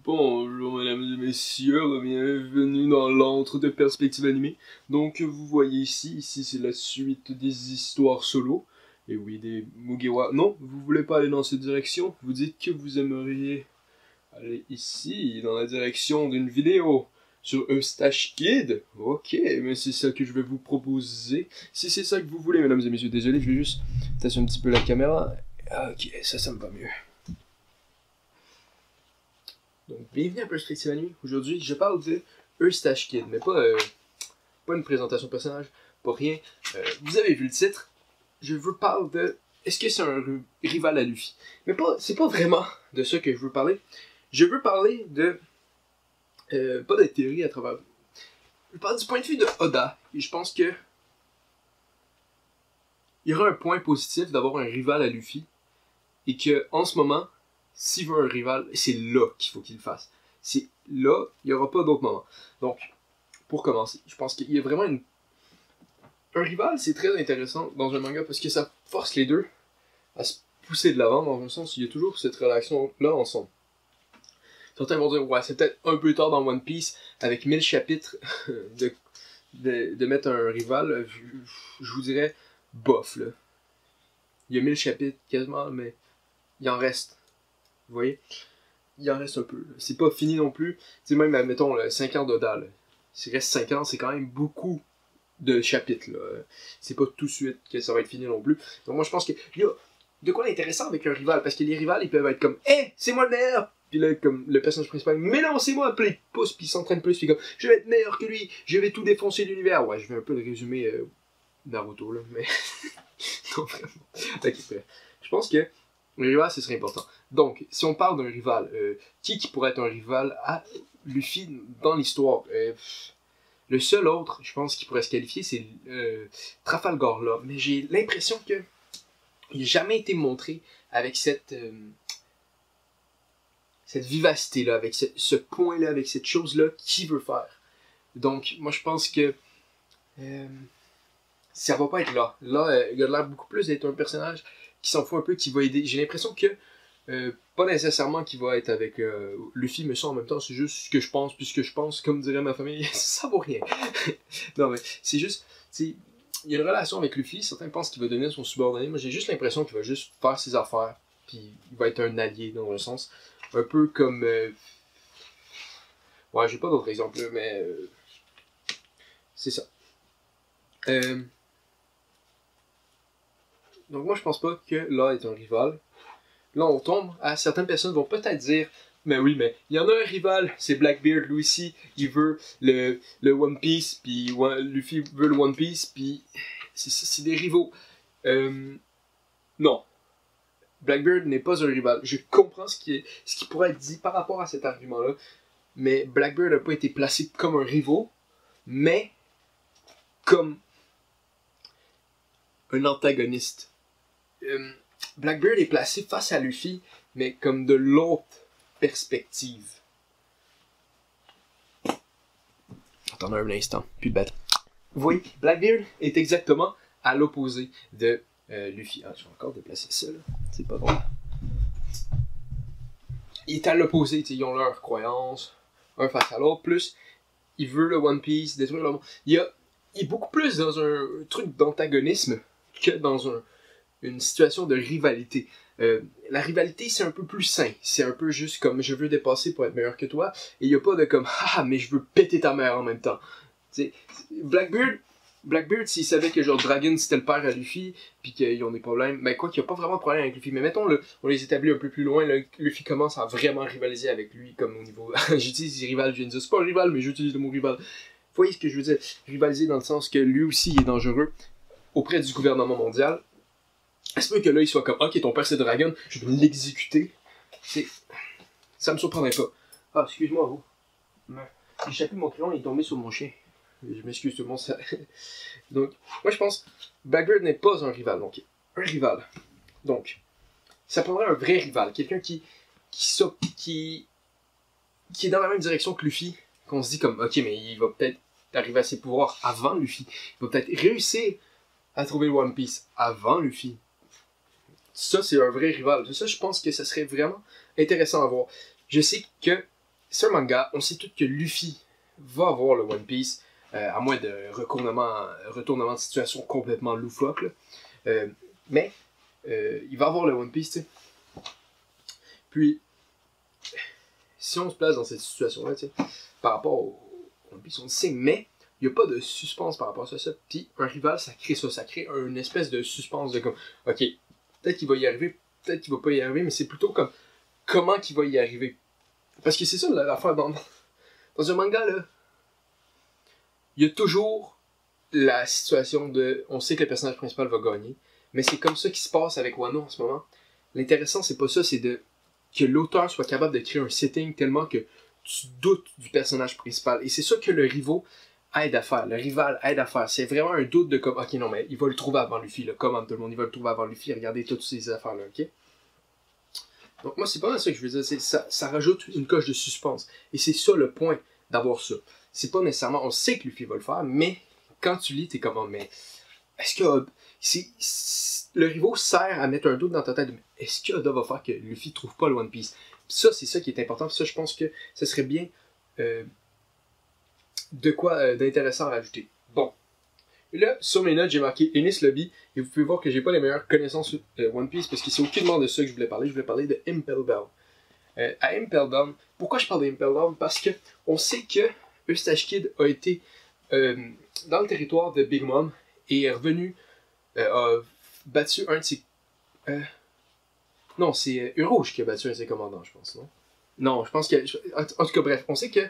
Bonjour mesdames et messieurs, bienvenue dans l'antre de Perspective Animée. Donc vous voyez ici c'est la suite des histoires solo. Et oui, des Mugiwara. Non, vous voulez pas aller dans cette direction, vous dites que vous aimeriez aller ici, dans la direction d'une vidéo sur Eustache Kid. Ok, mais c'est ça que je vais vous proposer. Si c'est ça que vous voulez, mesdames et messieurs, désolé, je vais juste tasser un petit peu la caméra. Ok, ça me va mieux. Donc, bienvenue à Perspective Animée. Aujourd'hui, je parle de Eustache Kid, mais pas une présentation de personnage, pas rien. Vous avez vu le titre. Je vous parle de... Est-ce que c'est un rival à Luffy? Mais c'est pas vraiment de ça que je veux parler. Je veux parler de... pas de théorie à travers... Je parle du point de vue de Oda. Et je pense que... il y aura un point positif d'avoir un rival à Luffy. Et que, en ce moment... s'il veut un rival, c'est là qu'il faut qu'il le fasse. C'est là, il n'y aura pas d'autre moment. Donc, pour commencer, je pense qu'il y a vraiment une... Un rival, c'est très intéressant dans un manga parce que ça force les deux à se pousser de l'avant, dans un sens où il y a toujours cette relation-là ensemble. Certains vont dire, ouais, c'est peut-être un peu tard dans One Piece, avec 1000 chapitres, de mettre un rival. Je vous dirais, bof, là. Il y a 1000 chapitres, quasiment, mais il en reste. Vous voyez? Il en reste un peu. C'est pas fini non plus. Tu sais, même, admettons, 5 ans d'Oda. S'il reste 5 ans, c'est quand même beaucoup de chapitres. C'est pas tout de suite que ça va être fini non plus. Donc moi, je pense qu'il y a de quoi d'intéressant avec un rival. Parce que les rivales, ils peuvent être comme « Hey, c'est moi le meilleur! » Puis là, comme le personnage principal « Mais non, c'est moi! » Puis il pousse, puis il s'entraîne plus. Puis comme « Je vais être meilleur que lui! Je vais tout défoncer l'univers! » Ouais, je vais un peu le résumer Naruto, là. Mais... non, vraiment. Ok, bref. Je pense que le rival, ce serait important. Donc, si on parle d'un rival, qui pourrait être un rival à Luffy dans l'histoire? Le seul autre, je pense, qui pourrait se qualifier, c'est Trafalgar Law. Mais j'ai l'impression que il n'a jamais été montré avec cette vivacité-là, avec ce point-là, avec cette chose-là qu'il veut faire. Donc, moi, je pense que ça va pas être là. Là, il a l'air beaucoup plus d'être un personnage qui s'en fout un peu, qui va aider. J'ai l'impression que pas nécessairement qu'il va être avec Luffy, mais ça en même temps, c'est juste ce que je pense, puisque je pense, comme dirait ma famille, ça vaut rien. Non, mais c'est juste, il y a une relation avec Luffy, certains pensent qu'il va devenir son subordonné, moi j'ai juste l'impression qu'il va juste faire ses affaires, puis il va être un allié dans un sens. Un peu comme... ouais, j'ai pas d'autres exemples, mais... c'est ça. Donc moi je pense pas que là est un rival. Là, on tombe à certaines personnes vont peut-être dire mais oui, mais il y en a un rival, c'est Blackbeard, lui aussi, il veut le One Piece, puis Luffy veut le One Piece, puis c'est des rivaux. Non. Blackbeard n'est pas un rival. Je comprends ce qui pourrait être dit par rapport à cet argument-là, mais Blackbeard n'a pas été placé comme un rival, mais comme un antagoniste. Blackbeard est placé face à Luffy, mais comme de l'autre perspective. Attendez un instant, plus de batterie. Vous voyez, Blackbeard est exactement à l'opposé de Luffy. Ah, je vais encore déplacer ça, là. C'est pas drôle. Il est à l'opposé, ils ont leurs croyances, un face à l'autre, plus il veut le One Piece, détruire le monde. Il est beaucoup plus dans un truc d'antagonisme que dans une situation de rivalité. La rivalité, c'est un peu plus sain. C'est un peu juste comme je veux dépasser pour être meilleur que toi. Et il n'y a pas de comme ah, mais je veux péter ta mère en même temps. T'sais, Blackbeard, s'il savait que genre Dragon c'était le père à Luffy, puis qu'ils ont des problèmes, mais quoi qu'il n'y a pas vraiment de problème avec Luffy. Mais mettons, on les établit un peu plus loin. Là, Luffy commence à vraiment rivaliser avec lui, comme au niveau. J'utilise rival, je viens de dire, c'est pas un rival, mais j'utilise le mot rival. Vous voyez ce que je veux dire? Rivaliser dans le sens que lui aussi il est dangereux auprès du gouvernement mondial. Est-ce que là, il soit comme, ok, ton père c'est Dragon, je vais l'exécuter. Ça me surprendrait pas. Ah, excuse-moi, vous. J'ai échappé mon crayon, il est tombé sur mon chien. Je m'excuse tout le monde, ça... Donc, moi je pense, Blackbeard n'est pas un rival, donc, un rival. Donc, ça prendrait un vrai rival, quelqu'un qui est dans la même direction que Luffy, qu'on se dit comme, ok, mais il va peut-être arriver à ses pouvoirs avant Luffy. Il va peut-être réussir à trouver le One Piece avant Luffy. Ça, c'est un vrai rival. Ça, je pense que ça serait vraiment intéressant à voir. Je sais que c'est un manga, on sait tous que Luffy va avoir le One Piece, à moins de retournement de situation complètement loufoque, là. Mais il va avoir le One Piece, tu sais. Puis, si on se place dans cette situation-là, tu sais, par rapport au One Piece, on le sait, mais il n'y a pas de suspense par rapport à ça. Puis, un rival, ça crée ça, ça crée une espèce de suspense de comme, ok, peut-être qu'il va y arriver, peut-être qu'il va pas y arriver, mais c'est plutôt comme, comment qu'il va y arriver. Parce que c'est ça l'affaire dans un manga, là. Il y a toujours la situation de, on sait que le personnage principal va gagner, mais c'est comme ça qui se passe avec Wano en ce moment. L'intéressant, c'est pas ça, c'est que l'auteur soit capable de créer un setting tellement que tu doutes du personnage principal. Et c'est ça que le rival aide à faire. Le rival aide à faire. C'est vraiment un doute de comme, ok, non, mais il va le trouver avant Luffy, là. Comment tout le monde, il va le trouver avant Luffy. Regardez toutes ces affaires-là, ok? Donc moi, c'est pas ça que je veux dire. Ça rajoute une coche de suspense. Et c'est ça le point d'avoir ça. C'est pas nécessairement, on sait que Luffy va le faire, mais quand tu lis, t'es comme, oh, mais est-ce que le rival sert à mettre un doute dans ta tête, est-ce que Oda va faire que Luffy trouve pas le One Piece? Ça, c'est ça qui est important. Ça, je pense que ce serait bien de quoi d'intéressant à rajouter. Bon. Et là, sur mes notes, j'ai marqué Enies Lobby, et vous pouvez voir que j'ai pas les meilleures connaissances sur One Piece, parce que c'est aucunement de ça que je voulais parler. Je voulais parler de Impel Down. À Impel Down, pourquoi je parle d'Impel Down? Parce que on sait que Eustache Kid a été dans le territoire de Big Mom et est revenu, a battu un de ses... non, c'est Urouge qui a battu un de ses commandants, je pense, non? Non, je pense que... En tout cas, bref, on sait que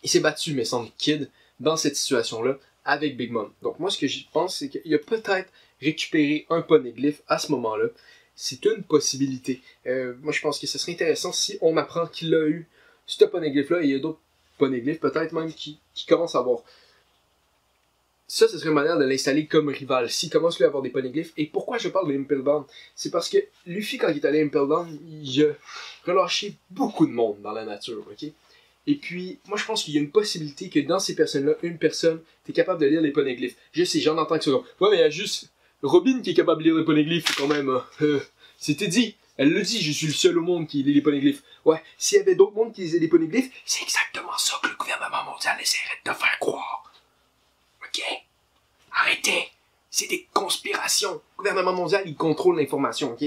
il s'est battu, mais semble Kid, dans cette situation-là, avec Big Mom. Donc moi, ce que je pense, c'est qu'il a peut-être récupéré un poneglyph à ce moment-là. C'est une possibilité. Moi, je pense que ce serait intéressant si on apprend qu'il a eu ce poneglyph-là, et il y a d'autres poneglyphs, peut-être même, qui commencent à avoir. Ça, ce serait une manière de l'installer comme rival, s'il commence lui à avoir des poneglyphs. Et pourquoi je parle de Impel Down? C'est parce que Luffy, quand il est allé à Impel Down, il a relâché beaucoup de monde dans la nature, ok? Et puis, moi je pense qu'il y a une possibilité que dans ces personnes-là, une personne, t'es capable de lire les poneglyphs. Je sais, j'en entends que ça. Ouais, mais il y a juste Robin qui est capable de lire les poneglyphs quand même. C'était dit. Elle le dit, je suis le seul au monde qui lit les poneglyphs. Ouais, s'il y avait d'autres mondes qui lisaient les poneglyphs, c'est exactement ça que le gouvernement mondial essaierait de te faire croire. Ok? Arrêtez! C'est des conspirations. Le gouvernement mondial, il contrôle l'information, ok?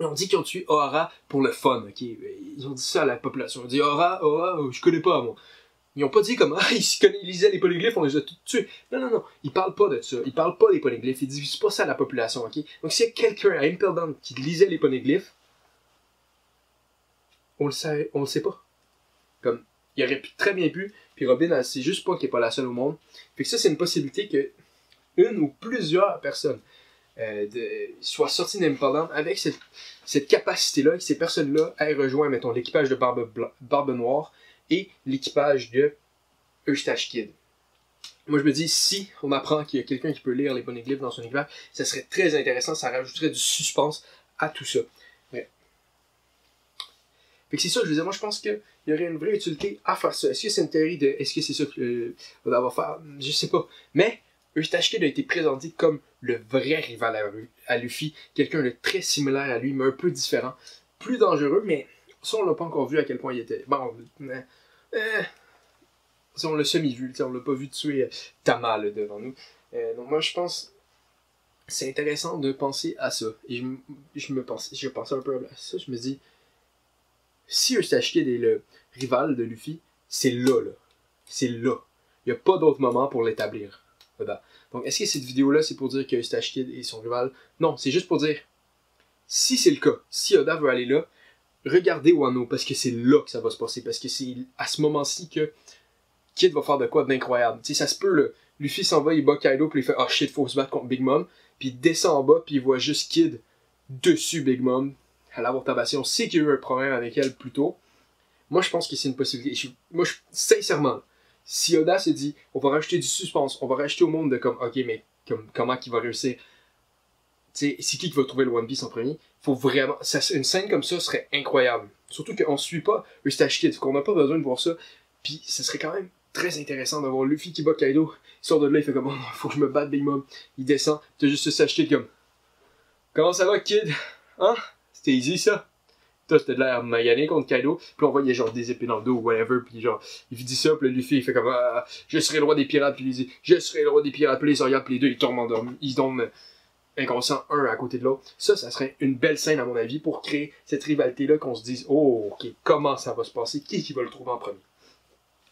On dit qu'ils ont tué Ohara pour le fun, ok? Ils ont dit ça à la population. Ils ont dit Ohara, je connais pas, moi. Ils ont pas dit comme, ils lisaient les polyglyphes, on les a tous tués. Non. Ils parlent pas de ça. Ils parlent pas des polyglyphes. Ils disent pas ça à la population, ok? Donc s'il y a quelqu'un à Impel Down qui lisait les polyglyphes, on le sait pas. Comme, il aurait très bien pu, puis Robin, elle sait juste pas qu'elle est pas la seule au monde. Fait que ça, c'est une possibilité que une ou plusieurs personnes soient sorties d'Impel Down avec cette capacité-là, que ces personnes-là aient rejoint, mettons, l'équipage de Barbe Noire et l'équipage de Eustache Kid. Moi, je me dis, si on apprend qu'il y a quelqu'un qui peut lire les poneglyphs dans son équipage, ça serait très intéressant, ça rajouterait du suspense à tout ça. Ouais. Fait que c'est ça, je veux dire, moi je pense qu'il y aurait une vraie utilité à faire ça. Est-ce que c'est une théorie de, est-ce que c'est ça qu'on va faire? Je sais pas. Mais Eustache Kid a été présenté comme le vrai rival à Luffy, quelqu'un de très similaire à lui, mais un peu différent. Plus dangereux, mais ça on l'a pas encore vu à quel point il était. Bon, on l'a semi-vu, on l'a pas vu tuer Tama là, devant nous. Donc moi je pense c'est intéressant de penser à ça. Et je pensais un peu à ça, je me dis, si Eustache Kid est le rival de Luffy, c'est là. C'est là. Il n'y a pas d'autre moment pour l'établir. Donc, est-ce que cette vidéo-là, c'est pour dire que Eustache Kid est son rival? Non, c'est juste pour dire, si c'est le cas, si Oda veut aller là, regardez Wano, parce que c'est là que ça va se passer, parce que c'est à ce moment-ci que Kid va faire de quoi d'incroyable. Tu sais, ça se peut, Luffy s'en va, il bat Kaido, puis il fait « Oh shit, faut se battre contre Big Mom », puis il descend en bas, puis il voit juste Kid dessus Big Mom, à l'avoir tabassé. On sait qu'il y a eu un problème avec elle plus tôt. Moi, je pense que c'est une possibilité. Sincèrement, si Oda se dit, on va rajouter du suspense, on va rajouter au monde de comme, ok, mais comment qu'il va réussir? Tu sais, c'est qui va trouver le One Piece en premier? Faut vraiment, une scène comme ça serait incroyable. Surtout qu'on suit pas Eustache Kid, qu'on n'a pas besoin de voir ça. Puis, ce serait quand même très intéressant d'avoir Luffy qui bat Kaido. Il sort de là, il fait comme, oh non, faut que je me batte Big Mom. Il descend, t'as juste Eustache Kid comme, comment ça va, Kid? Hein? C'était easy, ça? toi t'as de l'air magané contre Kaido, puis on voit il y a genre des épées dans le dos ou whatever, puis genre il dit ça, puis Luffy il fait comme je serai le roi des pirates, puis il dit je serai le roi des pirates, puis les regarde, puis les deux ils tombent endormis, ils tombent inconscients un à côté de l'autre. Ça serait une belle scène à mon avis pour créer cette rivalité là, qu'on se dise oh ok comment ça va se passer, qui va le trouver en premier.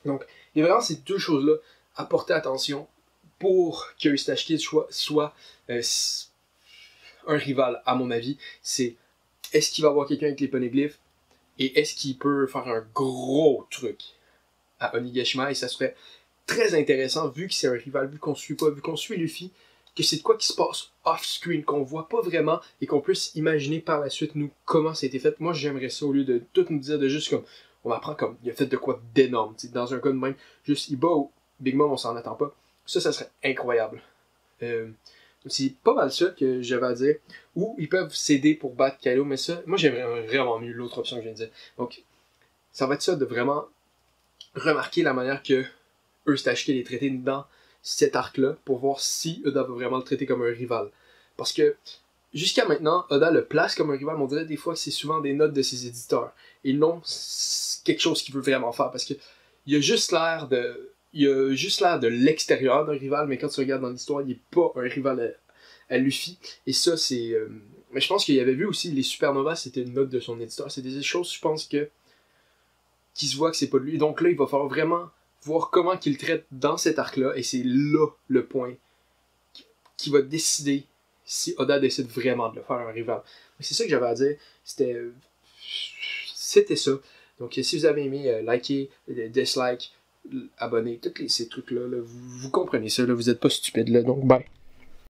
Donc il y a vraiment ces deux choses là à porter attention pour que Eustache Kid soit un rival à mon avis. C'est est-ce qu'il va avoir quelqu'un avec les poneglyphes et est-ce qu'il peut faire un gros truc à Onigashima, et ça serait très intéressant vu que c'est un rival, vu qu'on suit pas, vu qu'on suit Luffy, que c'est de quoi qui se passe off-screen, qu'on voit pas vraiment et qu'on puisse imaginer par la suite nous comment ça a été fait. Moi j'aimerais ça au lieu de tout nous dire de juste comme on apprend comme il a fait de quoi d'énorme, dans un cas de même, juste il bat au Big Mom, on s'en attend pas. Ça serait incroyable. C'est pas mal ça que j'avais à dire. Ou ils peuvent céder pour battre Kaido, mais ça, moi j'aimerais vraiment mieux l'autre option que je viens de dire. Donc, ça va être ça de vraiment remarquer la manière que Eustache Kid est traité dans cet arc-là pour voir si Oda va vraiment le traiter comme un rival. Parce que jusqu'à maintenant, Oda le place comme un rival, mais on dirait des fois que c'est souvent des notes de ses éditeurs. Et non quelque chose qu'il veut vraiment faire. Parce que il a juste l'air de l'extérieur d'un rival, mais quand tu regardes dans l'histoire, il n'est pas un rival à Luffy. Et ça, c'est... mais je pense qu'il avait vu aussi les Supernovas, c'était une note de son éditeur. C'est des choses, je pense, qui se voit que c'est pas de lui. Donc là, il va falloir vraiment voir comment qu'il traite dans cet arc-là, et c'est là le point qui va décider si Oda décide vraiment de le faire un rival. C'est ça que j'avais à dire. C'était ça. Donc si vous avez aimé, likez, dislike, abonnez, tous ces trucs-là, là, vous comprenez ça, là, vous n'êtes pas stupide, là, donc bye.